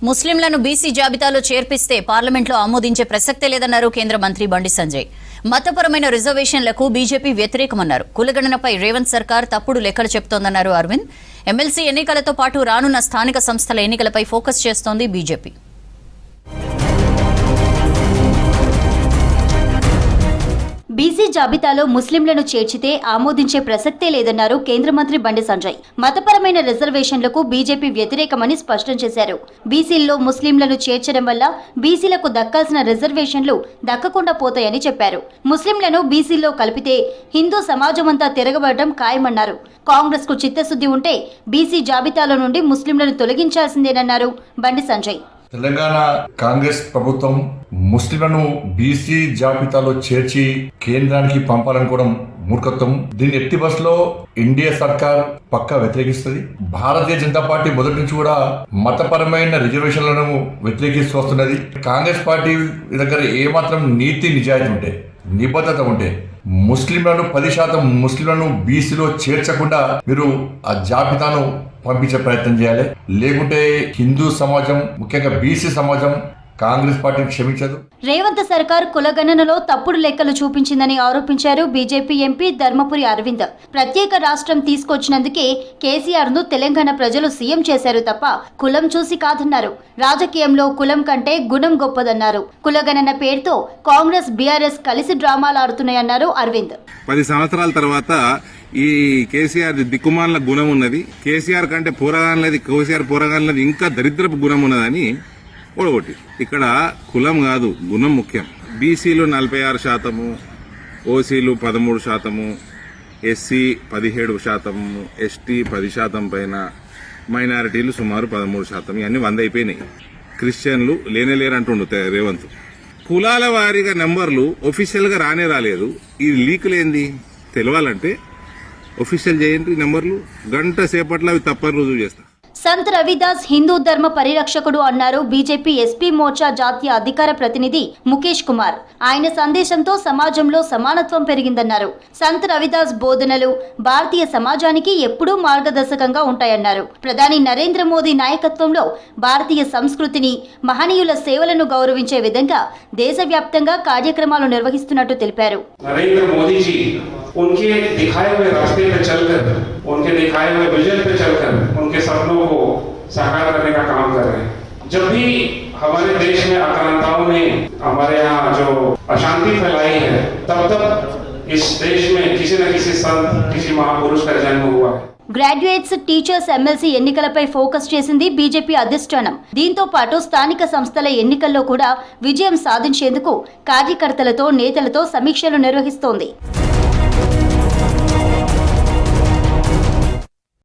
ముస్లింలను బీసీ జాబితాలో చేర్పిస్తే పార్లమెంట్లో ఆమోదించే ప్రసక్తే లేదన్నారు కేంద్ర మంత్రి బండి సంజయ్. మతపరమైన రిజర్వేషన్లకు బీజేపీ వ్యతిరేకమన్నారు. కులగణనపై రేవంత్ సర్కార్ తప్పుడు లెక్కలు చెబుతోందన్నారు అరవింద్. ఎమ్మెల్సీ ఎన్నికలతో పాటు రానున్న స్థానిక సంస్థల ఎన్నికలపై ఫోకస్ చేస్తోంది బీజేపీ. బీసీ జాబితాలో ముస్లింలను చేర్చితే ఆమోదించే ప్రసక్తే లేదన్నారు కేంద్ర మంత్రి బండి సంజయ్. మతపరమైన రిజర్వేషన్లకు బీజేపీ వ్యతిరేకమని స్పష్టం చేశారు. బీసీల్లో ముస్లింలను చేర్చడం వల్ల బీసీలకు దక్కాల్సిన రిజర్వేషన్లు దక్కకుండా పోతాయని చెప్పారు. ముస్లింలను బీసీల్లో కలిపితే హిందూ సమాజమంతా తిరగబడటం ఖాయమన్నారు. కాంగ్రెస్ కు చిత్తశుద్ధి ఉంటే బీసీ జాబితాలో నుండి ముస్లింలను తొలగించాల్సిందేనన్నారు బండి సంజయ్. తెలంగాణ కాంగ్రెస్ ప్రభుత్వం ముస్లింలను బీసీ జాబితాలో చేర్చి కేంద్రానికి పంపాలనుకోవడం మూర్ఖత్వం. దీన్ని ఎట్టి బస్సులో ఎన్డీఏ సర్కార్ పక్కా వ్యతిరేకిస్తుంది. భారతీయ జనతా పార్టీ మొదటి నుంచి కూడా మతపరమైన రిజర్వేషన్లను వ్యతిరేకిస్తూ వస్తున్నది. కాంగ్రెస్ పార్టీ దగ్గర ఏమాత్రం నీతి నిజాయితీ ఉంటే, నిబద్ధత ఉంటే ముస్లింలను 10% ముస్లింలను బీసీలో చేర్చకుండా మీరు ఆ జాబితాను పంపించే ప్రయత్నం చేయాలి. లేకుంటే హిందూ సమాజం, ముఖ్యంగా బీసీ సమాజం కాంగ్రెస్ పార్టీని క్షమించదు. రేవంత్ సర్కార్ కులగణనలో తప్పుడు లెక్కలు చూపించిందని ఆరోపించారు బీజేపీ ఎంపీ ధర్మపురి అరవింద్. ప్రత్యేక రాష్ట్రం తీసుకొచ్చినందుకే కేసీఆర్ ను తెలంగాణ ప్రజలు సీఎం చేశారు తప్ప కులం చూసి కాదన్నారు. రాజకీయంలో కులం కంటే గుణం గొప్పదన్నారు. కులగణన పేరుతో కాంగ్రెస్ బీఆర్ఎస్ కలిసి డ్రామాలు ఆడుతున్నాయన్నారు అరవింద్. 10 సంవత్సరాల తర్వాత ఈ కేసీఆర్ దిక్కుమాల గుణం ఉన్నది, కేసీఆర్ కంటే పోరగానలేదు, కేసీఆర్ పోరగానలేదు ఇంకా దరిద్రపు గుణం ఉన్నదని ఓడగొట్టి. ఇక్కడ కులం కాదు, గుణం ముఖ్యం. బీసీలు 46%, ఓసీలు 13%, ఎస్సీ 17%, ఎస్టీ 10% పైన, మైనారిటీలు సుమారు 13%. ఇవన్నీ 100 అయిపోయినాయి. క్రిస్టియన్లు లేనేలేరంటుండు రేవంత్. కులాల వారీగా నెంబర్లు ఒఫీషియల్ గా రాలేదు. ఈ లీకులేంది తెలవాలంటే ఒఫీషియల్ చేయండి నెంబర్లు. గంట సేపట్లో అవి తప్పని రుజువు చేస్తా. సంత్ రవిదాస్ హిందూ ధర్మ పరిరక్షకుడు అన్నారు బీజేపీ ఎస్పీ మోర్చా జాతీయ అధికార ప్రతినిధి ముఖేష్ కుమార్. ఆయన సందేశంతో సమాజంలో సమానత్వం పెరిగిందన్నారు. సంత్ రవిదాస్ బోధనలు భారతీయ సమాజానికి ఎప్పుడూ మార్గదర్శకంగా ఉంటాయన్నారు. ప్రధాని నరేంద్ర మోదీ నాయకత్వంలో భారతీయ సంస్కృతిని, మహనీయుల సేవలను గౌరవించే విధంగా దేశవ్యాప్తంగా కార్యక్రమాలు నిర్వహిస్తున్నట్టు తెలిపారు. नरेंद्र मोदी जी उनके दिखाए हुए रास्ते पे चलकर, उनके दिखाए हुए विजन पे चलकर उनके सपनों को साकार करने का काम कर रहे हैं. जब भी हमारे देश में आक्रांताओं ने हमारे यहाँ जो अशांति फैलाई है, तब इस देश में किसी न किसी संत, किसी महापुरुष का जन्म हुआ है. గ్రాడ్యుయేట్స్, టీచర్స్ ఎమ్మెల్సీ ఎన్నికలపై ఫోకస్ చేసింది బీజేపీ అధిష్టానం. దీంతో పాటు స్థానిక సంస్థల ఎన్నికల్లో కూడా విజయం సాధించేందుకు కార్యకర్తలతో, నేతలతో సమీక్షలు నిర్వహిస్తోంది.